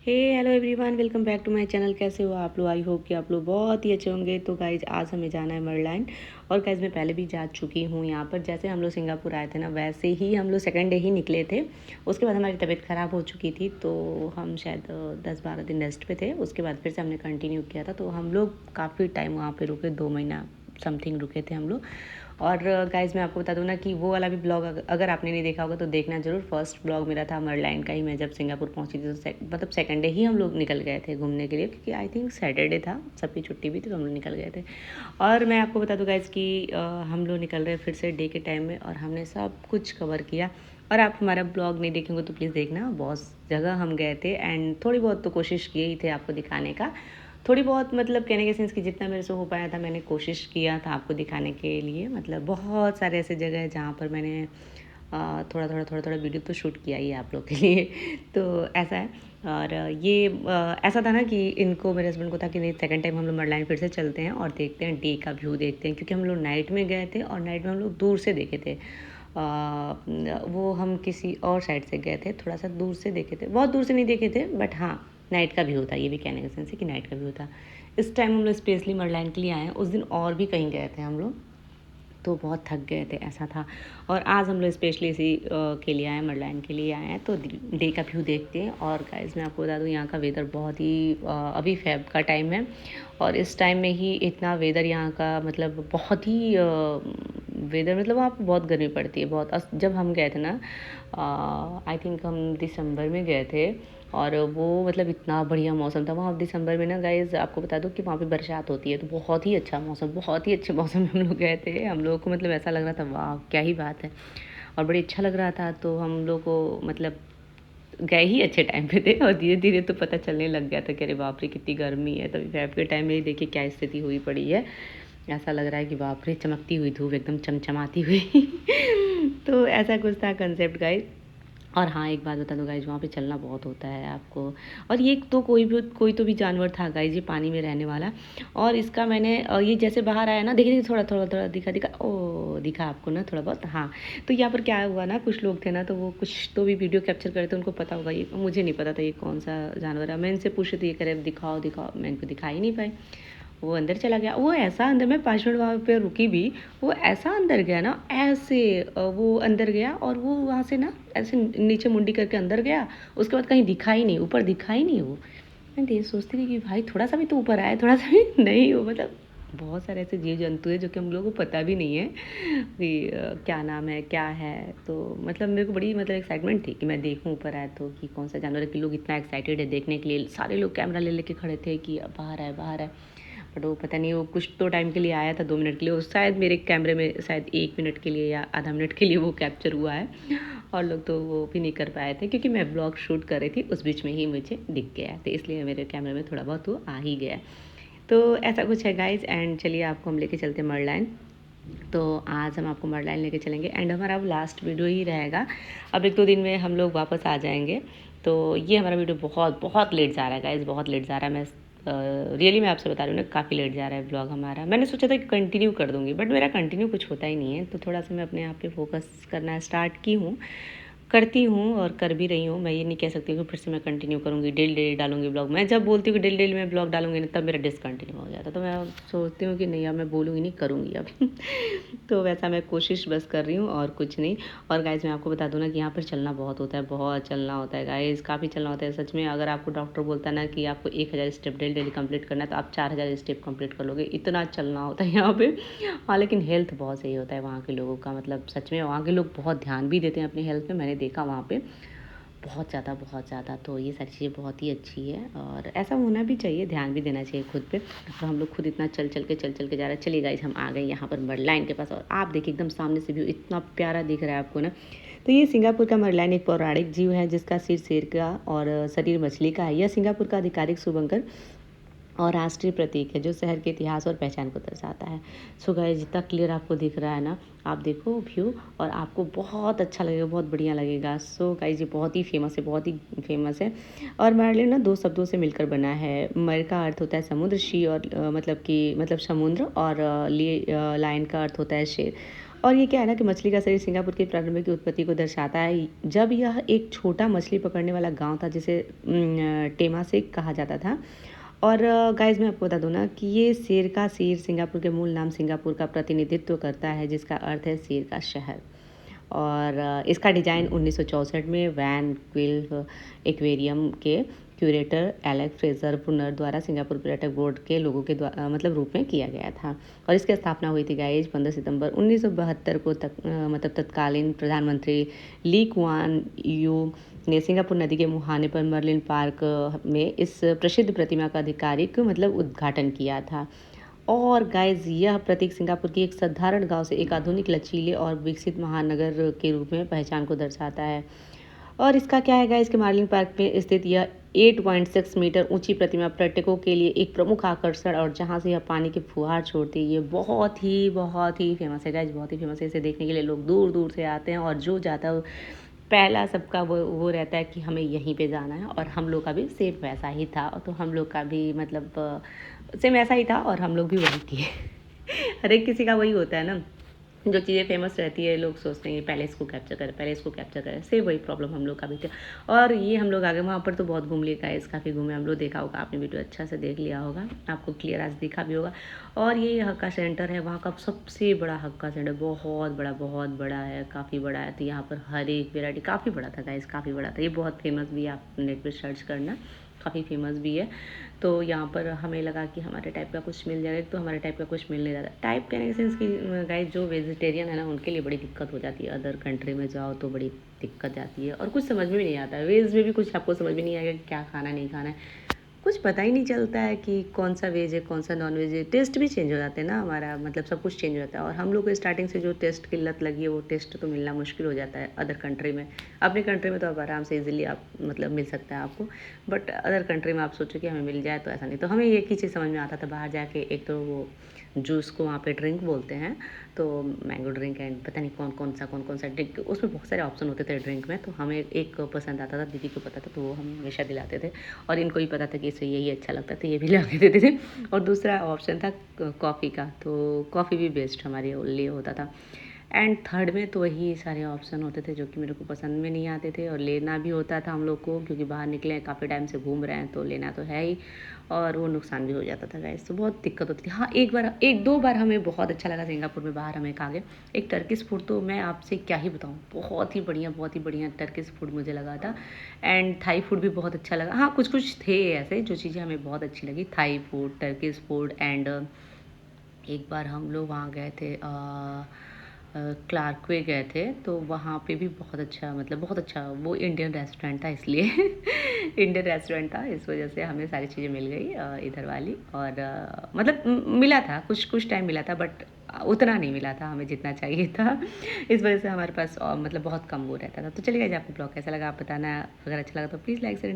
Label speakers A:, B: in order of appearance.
A: Hey hello everyone, welcome back to my channel. कैसे हो आप लोग? आई होप कि आप लोग बहुत ही अच्छे होंगे। तो गाइज आज हमें जाना है मर्लाइन। और गाइज मैं पहले भी जा चुकी हूँ यहाँ पर। जैसे हम लोग सिंगापुर आए थे ना, वैसे ही हम लोग सेकंड डे ही निकले थे। उसके बाद हमारी तबीयत ख़राब हो चुकी थी, तो हम शायद 10-12 दिन रेस्ट पे थे। उसके बाद फिर से हमने कंटिन्यू किया था। तो हम लोग काफ़ी टाइम वहाँ पर रुके, 2 महीना समथिंग रुके थे हम लोग। और गाइज़ मैं आपको बता दूँ ना कि वो वाला भी ब्लॉग अगर आपने नहीं देखा होगा तो देखना ज़रूर। फर्स्ट ब्लॉग मेरा था मर्लाइन का ही। मैं जब सिंगापुर पहुंची थी तो मतलब सेकंड डे ही हम लोग निकल गए थे घूमने के लिए, क्योंकि आई थिंक सैटरडे था, सबकी छुट्टी भी थी, तो हम लोग निकल गए थे। और मैं आपको बता दूँ गाइज़ कि हम लोग निकल रहे फिर से डे के टाइम में, और हमने सब कुछ कवर किया। और आप हमारा ब्लॉग नहीं देखेंगे तो प्लीज़ देखना, बहुत जगह हम गए थे। एंड थोड़ी बहुत तो कोशिश किए ही थे आपको दिखाने का। थोड़ी बहुत मतलब कहने के सेंस कि जितना मेरे से हो पाया था मैंने कोशिश किया था आपको दिखाने के लिए। मतलब बहुत सारे ऐसे जगह है जहाँ पर मैंने थोड़ा थोड़ा वीडियो तो शूट किया ही है आप लोग के लिए। तो ऐसा है। और ये ऐसा था ना कि इनको, मेरे हस्बैंड को था कि नहीं, सेकंड टाइम हम लोग मर्लाइन फिर से चलते हैं और देखते हैं, डे का व्यू देखते हैं। क्योंकि हम लोग नाइट में गए थे और नाइट में हम लोग दूर से देखे थे। वो हम किसी और साइड से गए थे, थोड़ा सा दूर से देखे थे, बहुत दूर से नहीं देखे थे, बट हाँ नाइट का व्यू था। ये भी कहने का सेंस है कि नाइट का व्यू था। इस टाइम हम लोग स्पेशली मर्लाइन के लिए आए हैं। उस दिन और भी कहीं गए थे हम लोग, तो बहुत थक गए थे, ऐसा था। और आज हम लोग स्पेशली इसी के लिए आए हैं, मर्लाइन के लिए आए हैं। तो डे का व्यू देखते हैं। और गाइस मैं आपको बता दूँ यहाँ का वेदर बहुत ही अभी फेब का टाइम है, और इस टाइम में ही इतना वेदर यहाँ का मतलब बहुत ही वेदर मतलब वहाँ पे बहुत गर्मी पड़ती है बहुत। जब हम गए थे ना, आई थिंक हम दिसंबर में गए थे, और वो मतलब इतना बढ़िया मौसम था वहाँ दिसंबर में ना। गाइज़ आपको बता दूँ कि वहाँ पे बरसात होती है, तो बहुत ही अच्छा मौसम, बहुत ही अच्छे मौसम में हम लोग गए थे। हम लोगों को मतलब ऐसा लग रहा था वाह क्या ही बात है, और बड़ी अच्छा लग रहा था। तो हम लोग को मतलब गए ही अच्छे टाइम पे थे, और धीरे धीरे तो पता चलने लग गया था कि अरे बाप रे कितनी गर्मी है। तभी फेब के टाइम में ही देखिए क्या स्थिति हुई पड़ी है। ऐसा लग रहा है कि बाप रे चमकती हुई धूप, एकदम चमचमाती हुई। तो ऐसा कुछ था कंसेप्ट गाइस। और हाँ एक बात बता दो गाइज, वहाँ पे चलना बहुत होता है आपको। और ये तो कोई तो भी जानवर था गाइज, ये पानी में रहने वाला। और इसका मैंने ये जैसे बाहर आया ना, देखिए थोड़ा थोड़ा थोड़ा दिखा दिखा, ओ दिखा आपको ना थोड़ा बहुत। हाँ तो यहाँ पर क्या हुआ ना, कुछ लोग थे ना, तो वो कुछ तो भी वीडियो कैप्चर करे थे, उनको पता होगा। ये मुझे नहीं पता था ये कौन सा जानवर है। मैं इनसे पूछ रही थी, ये कह रहे दिखाओ दिखाओ, मैं इनको दिखा ही नहीं पाई। वो अंदर चला गया। वो ऐसा अंदर, मैं 5 मिनट वहाँ पे रुकी भी, वो ऐसा अंदर गया ना, ऐसे वो अंदर गया, और वो वहाँ से ना ऐसे नीचे मुंडी करके अंदर गया। उसके बाद कहीं दिखा ही नहीं, ऊपर दिखा ही नहीं वो। मैं ये सोचती थी कि भाई थोड़ा सा भी तो ऊपर आए, थोड़ा सा भी नहीं हो। मतलब बहुत सारे ऐसे जीव जंतु है जो कि हम लोगों को पता भी नहीं है कि क्या नाम है क्या है। तो मतलब मेरे को बड़ी मतलब एक्साइटमेंट थी कि मैं देखूं ऊपर आए तो कि कौन सा जानवर है, कि लोग इतना एक्साइटेड है देखने के लिए। सारे लोग कैमरा ले लेके खड़े थे कि बाहर है बाहर है। बट वो पता नहीं, वो कुछ तो टाइम के लिए आया था, 2 मिनट के लिए। वो शायद मेरे कैमरे में शायद 1 मिनट के लिए या आधा मिनट के लिए वो कैप्चर हुआ है। और लोग तो वो भी नहीं कर पाए थे, क्योंकि मैं ब्लॉग शूट कर रही थी, उस बीच में ही मुझे दिख गया, तो इसलिए मेरे कैमरे में थोड़ा बहुत वो आ ही गया। तो ऐसा कुछ है गाइज। एंड चलिए आपको हम लेके चलते हैं मर्लाइन। तो आज हम आपको मर्लाइन लेके चलेंगे, एंड हमारा अब लास्ट वीडियो ही रहेगा। अब 1-2 दिन में हम लोग वापस आ जाएंगे। तो ये हमारा वीडियो बहुत बहुत लेट जा रहा है गाइज, बहुत लेट जा रहा है। मैं रियली मैं आपसे बता रही हूँ ना, काफ़ी लेट जा रहा है ब्लॉग हमारा। मैंने सोचा था कि कंटिन्यू कर दूँगी, बट मेरा कंटिन्यू कुछ होता ही नहीं है। तो थोड़ा सा मैं अपने आप पे फोकस करना स्टार्ट की हूँ, करती हूँ और कर भी रही हूँ। मैं ये नहीं कह सकती कि फिर से मैं कंटिन्यू करूँगी, डेली डेली डालूँगी ब्लॉग। मैं जब बोलती हूँ कि डेली डेली मैं ब्लॉग डालूँगी ना, तब मेरा डिसकंटिन्यू हो जाता है। तो मैं सोचती हूँ कि नहीं, अब मैं बोलूँगी नहीं, करूँगी अब। तो वैसा मैं कोशिश बस कर रही हूँ और कुछ नहीं। और गाइज़ मैं आपको बता दूँ ना कि यहाँ पर चलना बहुत होता है, बहुत चलना होता है गाइज़, काफ़ी चलना होता है सच में। अगर आपको डॉक्टर बोलता है ना कि आपको 1000 स्टेप डेली डेली कंप्लीट करना है, तो आप 4000 स्टेप कंप्लीट कर लोगे, इतना चलना होता है यहाँ पे। हाँ लेकिन हेल्थ बहुत सही होता है वहाँ के लोगों का, मतलब सच में वहाँ के लोग बहुत ध्यान भी देते हैं अपनी हेल्थ पे। मैंने देखा वहाँ पे बहुत ज़्यादा बहुत ज़्यादा। तो ये सारी चीज़ें बहुत ही अच्छी है, और ऐसा होना भी चाहिए, ध्यान भी देना चाहिए खुद पे। तो हम लोग खुद इतना चल चल के जा रहे हैं। चलिए गाइस हम आ गए यहाँ पर मरलाइन के पास, और आप देखिए एकदम सामने से व्यू इतना प्यारा दिख रहा है आपको ना। तो ये सिंगापुर का मरलाइन एक पौराणिक जीव है, जिसका सिर शेर का और शरीर मछली का है। यह सिंगापुर का आधिकारिक शुभंकर और राष्ट्रीय प्रतीक है, जो शहर के इतिहास और पहचान को दर्शाता है। सो गाइस जितना क्लियर आपको दिख रहा है ना, आप देखो व्यू, और आपको बहुत अच्छा लगेगा, बहुत बढ़िया लगेगा। सो गाइस ये बहुत ही फेमस है, बहुत ही फेमस है। और मर्लिन ना 2 शब्दों से मिलकर बना है। मर का अर्थ होता है समुद्र, शी और मतलब कि मतलब समुद्र, और लाइन का अर्थ होता है शेर। और ये क्या है ना कि मछली का शरीर सिंगापुर की प्रारंभिक उत्पत्ति को दर्शाता है, जब यह एक छोटा मछली पकड़ने वाला गांव था जिसे टेमासेक कहा जाता था। और गाइस मैं आपको बता दूं ना कि ये शेर का सिर सिंगापुर के मूल नाम सिंगापुर का प्रतिनिधित्व करता है, जिसका अर्थ है शेर का शहर। और इसका डिज़ाइन 1964 में वैन क्विल एक्वेरियम के क्यूरेटर एलेक्स फ्रेजर पुनर द्वारा सिंगापुर पर्यटक बोर्ड के लोगों के द्वारा मतलब रूप में किया गया था। और इसकी स्थापना हुई थी गाइज 15 सितंबर 1972 को मतलब तत्कालीन प्रधानमंत्री ली कुआन यू ने सिंगापुर नदी के मुहाने पर मर्लिन पार्क में इस प्रसिद्ध प्रतिमा का आधिकारिक मतलब उद्घाटन किया था। और गाइज यह प्रतीक सिंगापुर की एक साधारण गांव से एक आधुनिक लचीले और विकसित महानगर के रूप में पहचान को दर्शाता है। और इसका क्या है गाइज कि मार्लिन पार्क में स्थित यह 8.6 मीटर ऊंची प्रतिमा पर्यटकों के लिए एक प्रमुख आकर्षण और जहां से यह पानी के फुहार छोड़ती है, ये बहुत ही फेमस है गाइज, बहुत ही फेमस है। इसे देखने के लिए लोग दूर दूर से आते हैं और जो जाता है पहला सबका वो रहता है कि हमें यहीं पे जाना है। और हम लोग का भी सेम वैसा ही था, तो हम लोग का भी मतलब सेम ऐसा ही था और हम लोग भी वही किए। हर एक किसी का वही होता है ना, जो चीज़ें फेमस रहती है लोग सोचते हैं पहले इसको कैप्चर करें, पहले इसको कैप्चर करें। सेम वही प्रॉब्लम हम लोग का भी था। और ये हम लोग आगे वहाँ पर तो बहुत घूम लिए गाइस, काफ़ी घूमे हम लोग, देखा होगा आपने वीडियो अच्छा से देख लिया होगा, आपको क्लियर आज दिखा भी होगा। और ये हक्का सेंटर है वहाँ का सबसे बड़ा हक्का सेंटर, बहुत बड़ा है, काफ़ी बड़ा है। तो यहाँ पर हर एक वेराइटी काफ़ी बड़ा था गाइस, काफ़ी बड़ा था। ये बहुत फेमस भी है, आप नेट पर सर्च करना, काफ़ी फेमस भी है। तो यहाँ पर हमें लगा कि हमारे टाइप का कुछ मिल जाएगा, तो हमारे टाइप का कुछ मिल नहीं रहा था। टाइप कहने के सेंस कि गाइस जो वेजिटेरियन है ना उनके लिए बड़ी दिक्कत हो जाती है, अदर कंट्री में जाओ तो बड़ी दिक्कत जाती है और कुछ समझ में भी नहीं आता है। वेज में भी कुछ आपको समझ में नहीं आएगा कि क्या खाना नहीं खाना है, कुछ पता ही नहीं चलता है कि कौन सा वेज है कौन सा नॉन वेज है। टेस्ट भी चेंज हो जाते हैं ना हमारा, मतलब सब कुछ चेंज हो जाता है। और हम लोग को स्टार्टिंग से जो टेस्ट की लत लगी है वो टेस्ट तो मिलना मुश्किल हो जाता है अदर कंट्री में। अपने कंट्री में तो आप आराम से इजीली आप मतलब मिल सकता है आपको, बट अदर कंट्री में आप सोचो कि हमें मिल जाए तो ऐसा नहीं। तो हमें एक ही चीज़ समझ में आता था बाहर जाके, एक तो वो जूस को वहाँ पे ड्रिंक बोलते हैं, तो मैंगो ड्रिंक एंड पता नहीं कौन कौन सा ड्रिंक, उसमें बहुत सारे ऑप्शन होते थे ड्रिंक में। तो हमें एक पसंद आता था, दीदी को पता था, तो वो हम हमेशा दिलाते थे। और इनको भी पता था कि इसे यही अच्छा लगता था, ये भी ला के देते थे। और दूसरा ऑप्शन था कॉफ़ी का, तो कॉफ़ी भी बेस्ट हमारे लिए होता था। एंड थर्ड में तो वही सारे ऑप्शन होते थे जो कि मेरे को पसंद में नहीं आते थे, और लेना भी होता था हम लोग को, क्योंकि बाहर निकले हैं काफ़ी टाइम से घूम रहे हैं तो लेना तो है ही, और वो नुकसान भी हो जाता था गाइस, तो बहुत दिक्कत होती थी। हाँ एक दो बार हमें बहुत अच्छा लगा सिंगापुर में, बाहर हमें खा गए एक टर्किश फूड, तो मैं आपसे क्या ही बताऊँ, बहुत ही बढ़िया टर्किश फूड मुझे लगा था। एंड थाई फूड भी बहुत अच्छा लगा। हाँ कुछ थे ऐसे जो चीज़ें हमें बहुत अच्छी लगी, Thai food, Turkish food. And एक बार हम लोग वहाँ गए थे क्लार्कवे गए थे, तो वहाँ पे भी बहुत अच्छा, मतलब बहुत अच्छा, वो इंडियन रेस्टोरेंट था इसलिए इंडियन रेस्टोरेंट था, इस वजह से हमें सारी चीज़ें मिल गई इधर वाली। और मतलब मिला था, कुछ टाइम मिला था, बट उतना नहीं मिला था हमें जितना चाहिए था। इस वजह से हमारे पास मतलब बहुत कम वो रहता था। तो चलिए गाइस, आपको ब्लॉग कैसा लगा आप बताना, अगर अच्छा लगा तो प्लीज़ लाइक शेयर